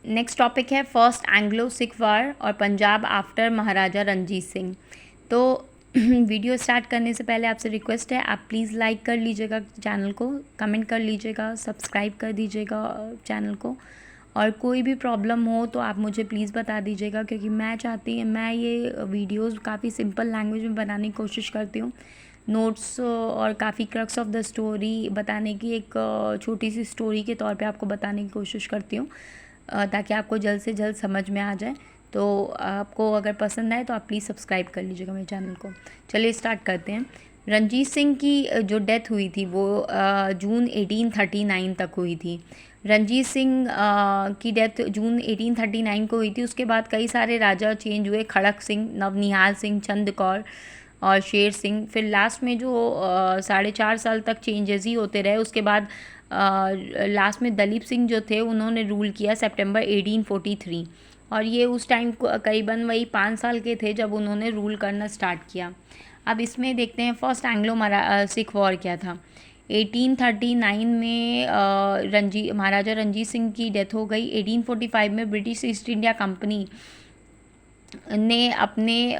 Next topic है first Anglo Sikh वार और Punjab after महाराजा रंजीत सिंह। तो वीडियो स्टार्ट करने से पहले आपसे रिक्वेस्ट है, आप प्लीज़ लाइक कर लीजिएगा चैनल को, कमेंट कर लीजिएगा, सब्सक्राइब कर दीजिएगा चैनल को, और कोई भी प्रॉब्लम हो तो आप मुझे प्लीज़ बता दीजिएगा, क्योंकि मैं ये वीडियोस काफ़ी सिंपल लैंग्वेज में बनाने की कोशिश करती हूँ। नोट्स और काफ़ी क्रक्स ऑफ द स्टोरी बताने की, एक छोटी सी स्टोरी के तौर पे आपको बताने की कोशिश करती हूँ, ताकि आपको जल्द से जल्द समझ में आ जाए। तो आपको अगर पसंद आए तो आप प्लीज़ सब्सक्राइब कर लीजिएगा मेरे चैनल को। चलिए स्टार्ट करते हैं। रंजीत सिंह की जो डेथ हुई थी वो जून 1839 तक हुई थी। रंजीत सिंह की डेथ जून 1839 को हुई थी। उसके बाद कई सारे राजा चेंज हुए, खड़क सिंह, नवनिहाल सिंह, चंद कौर और शेर सिंह। फिर लास्ट में जो 4.5 साल तक चेंजेस ही होते रहे। उसके बाद लास्ट में दलीप सिंह जो थे उन्होंने रूल किया सितंबर 1843, और ये उस टाइम करीबन वही 5 साल के थे जब उन्होंने रूल करना स्टार्ट किया। अब इसमें देखते हैं फर्स्ट एंग्लो सिख वॉर क्या था। 1839 में महाराजा रंजीत सिंह की डेथ हो गई। 1845 में ब्रिटिश ईस्ट इंडिया कंपनी ने अपने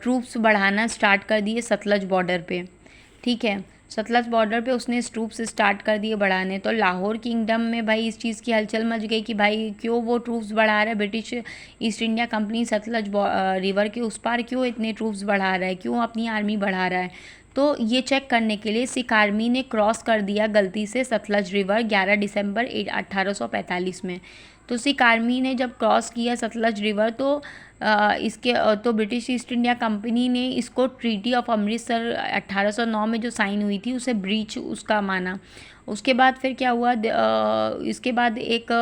ट्रूप्स बढ़ाना स्टार्ट कर दिए सतलज बॉर्डर पे। ठीक है, सतलज बॉर्डर पे उसने ट्रूप्स स्टार्ट कर दिए बढ़ाने। तो लाहौर किंगडम में भाई इस चीज़ की हलचल मच गई कि भाई क्यों वो ट्रूप्स बढ़ा रहा है, British east India company Sutlej river के उस पार क्यों इतने ट्रूप्स बढ़ा रहा है, क्यों अपनी आर्मी बढ़ा रहा है। तो ये चेक करने के लिए सिख आर्मी ने क्रॉस कर दिया गलती से सतलज रिवर 11 दिसंबर 1845 में। तो सिख आर्मी ने जब क्रॉस किया सतलज रिवर तो तो ब्रिटिश ईस्ट इंडिया कंपनी ने इसको ट्रीटी ऑफ अमृतसर 1809 में जो साइन हुई थी उसे ब्रीच उसका माना। उसके बाद फिर क्या हुआ, इसके बाद एक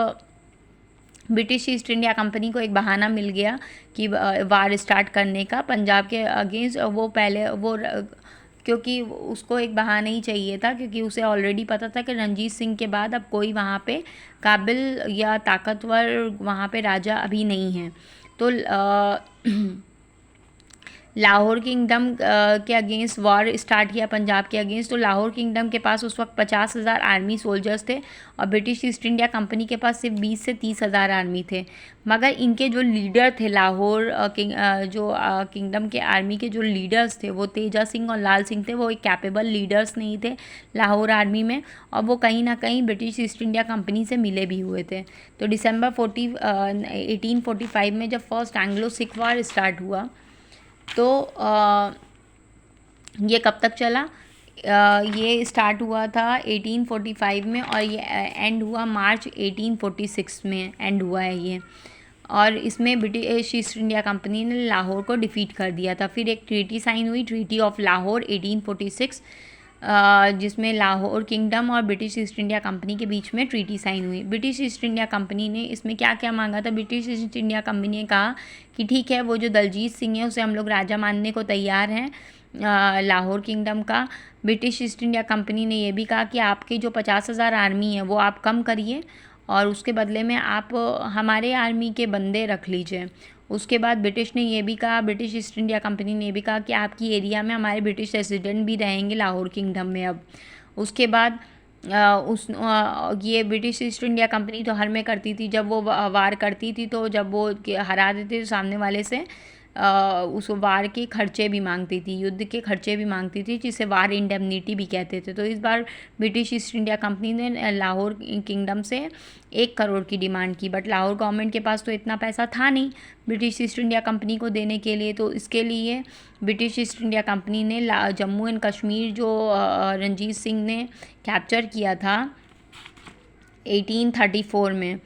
ब्रिटिश ईस्ट इंडिया कंपनी को एक बहाना मिल गया कि वार स्टार्ट करने का पंजाब के अगेंस्ट। वो पहले वो क्योंकि उसको एक बहाना ही चाहिए था, क्योंकि उसे ऑलरेडी पता था कि रंजीत सिंह के बाद अब कोई वहाँ पे काबिल या ताकतवर वहाँ पे राजा अभी नहीं है। तो लाहौर किंगडम के अगेंस्ट वॉर स्टार्ट किया पंजाब के अगेंस्ट। तो लाहौर किंगडम के पास उस वक्त 50,000 आर्मी सोल्जर्स थे और ब्रिटिश ईस्ट इंडिया कंपनी के पास सिर्फ 20 से 30,000 आर्मी थे। मगर इनके जो लीडर थे लाहौर किंगडम के आर्मी के जो लीडर्स थे वो तेजा सिंह और लाल सिंह थे। वो एक कैपेबल लीडर्स नहीं थे लाहौर आर्मी में, और वो कहीं ना कहीं ब्रिटिश ईस्ट इंडिया कंपनी से मिले भी हुए थे। तो दिसंबर 1845 में जब फर्स्ट एंग्लो सिख वार स्टार्ट हुआ तो ये कब तक चला, ये स्टार्ट हुआ था 1845 में और ये एंड हुआ मार्च 1846 में एंड हुआ है ये। और इसमें ब्रिटिश ईस्ट इंडिया कंपनी ने लाहौर को डिफीट कर दिया था। फिर एक ट्रीटी साइन हुई, ट्रीटी ऑफ लाहौर 1846, जिसमें लाहौर किंगडम और ब्रिटिश ईस्ट इंडिया कंपनी के बीच में ट्रीटी साइन हुई। ब्रिटिश ईस्ट इंडिया कंपनी ने इसमें क्या क्या मांगा था। ब्रिटिश ईस्ट इंडिया कंपनी ने कहा कि ठीक है, वो जो दलजीत सिंह है उसे हम लोग राजा मानने को तैयार हैं लाहौर किंगडम का। ब्रिटिश ईस्ट इंडिया कंपनी ने ये भी कहा कि आपकी जो 50,000 आर्मी है वो आप कम करिए और उसके बदले में आप हमारे आर्मी के बंदे रख लीजिए। उसके बाद ब्रिटिश ने ये भी कहा, ब्रिटिश ईस्ट इंडिया कंपनी ने ये भी कहा कि आपकी एरिया में हमारे ब्रिटिश रेजिडेंट भी रहेंगे लाहौर किंगडम में अब। उसके बाद ये ब्रिटिश ईस्ट इंडिया कंपनी तो हर में करती थी, जब वो वार करती थी तो जब वो हरा देते थे सामने वाले से उस वार के खर्चे भी मांगती थी, युद्ध के खर्चे भी मांगती थी, जिसे वार इंडेमनिटी भी कहते थे। तो इस बार ब्रिटिश ईस्ट इंडिया कंपनी ने लाहौर किंगडम से 1 करोड़ की डिमांड की, बट लाहौर गवर्नमेंट के पास तो इतना पैसा था नहीं ब्रिटिश ईस्ट इंडिया कंपनी को देने के लिए। तो इसके लिए ब्रिटिश ईस्ट इंडिया कंपनी ने जम्मू एंड कश्मीर जो रंजीत सिंह ने कैप्चर किया था 1834 में,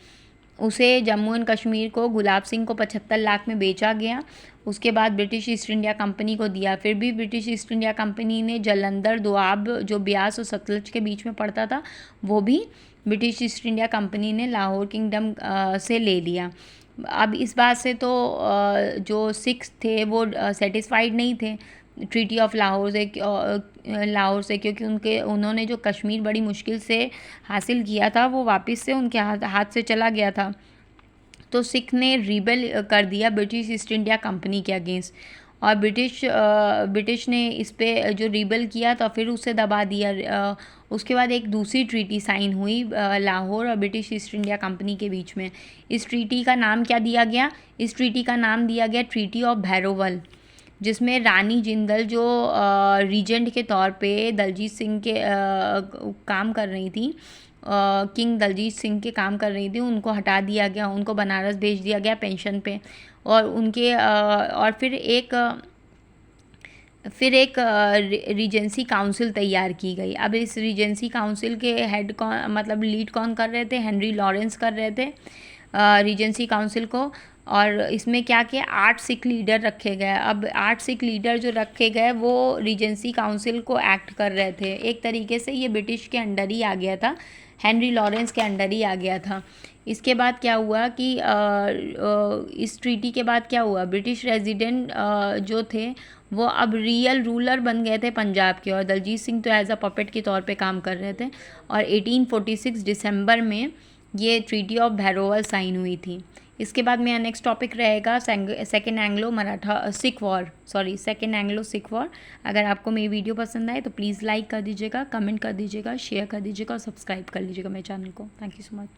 उसे जम्मू एंड कश्मीर को गुलाब सिंह को 75 लाख में बेचा गया। उसके बाद ब्रिटिश ईस्ट इंडिया कंपनी को दिया। फिर भी ब्रिटिश ईस्ट इंडिया कंपनी ने जलंधर दोआब जो ब्यास और सतलज के बीच में पड़ता था वो भी ब्रिटिश ईस्ट इंडिया कंपनी ने लाहौर किंगडम से ले लिया। अब इस बात से तो जो सिख्स थे वो सेटिस्फाइड नहीं थे ट्रीटी ऑफ लाहौर से, क्योंकि उन्होंने जो कश्मीर बड़ी मुश्किल से हासिल किया था वो वापस से उनके हाथ से चला गया था। तो सिख ने रिबेल कर दिया ब्रिटिश ईस्ट इंडिया कंपनी के अगेंस्ट और ब्रिटिश ने इस पे जो रिबेल किया तो फिर उसे दबा दिया। उसके बाद एक दूसरी ट्रीटी साइन हुई लाहौर और ब्रिटिश ईस्ट इंडिया कंपनी के बीच में। इस ट्रीटी का नाम क्या दिया गया? इस ट्रीटी का नाम दिया गया ट्रीटी ऑफ भैरोवल, जिसमें रानी जिंदल जो रीजेंट के तौर पे दलजीत सिंह के काम कर रही थी, किंग दलजीत सिंह के काम कर रही थी, उनको हटा दिया गया, उनको बनारस भेज दिया गया पेंशन पे। और उनके और फिर एक रीजेंसी काउंसिल तैयार की गई। अब इस रीजेंसी काउंसिल के हेड कौन, मतलब लीड कौन कर रहे थे? हेनरी लॉरेंस कर रहे थे रीजेंसी काउंसिल को। और इसमें क्या किया? 8 सिख लीडर रखे गए। अब 8 सिख लीडर जो रखे गए वो रीजेंसी काउंसिल को एक्ट कर रहे थे। एक तरीके से ये ब्रिटिश के अंडर ही आ गया था, हेनरी लॉरेंस के अंडर ही आ गया था। इसके बाद क्या हुआ कि इस ट्रीटी के बाद क्या हुआ? ब्रिटिश रेजिडेंट जो थे वो अब रियल रूलर बन गए थे पंजाब के, और दलजीत सिंह तो एज अ पपेट के तौर पे काम कर रहे थे। और 1846 दिसंबर में ये ट्रीटी ऑफ भैरोवल साइन हुई थी। इसके बाद मेरा नेक्स्ट टॉपिक रहेगा सेकेंड एंग्लो सिख वॉर। अगर आपको मेरी वीडियो पसंद आए तो प्लीज़ लाइक कर दीजिएगा, कमेंट कर दीजिएगा, शेयर कर दीजिएगा और सब्सक्राइब कर लीजिएगा मेरे चैनल को। Thank you so much.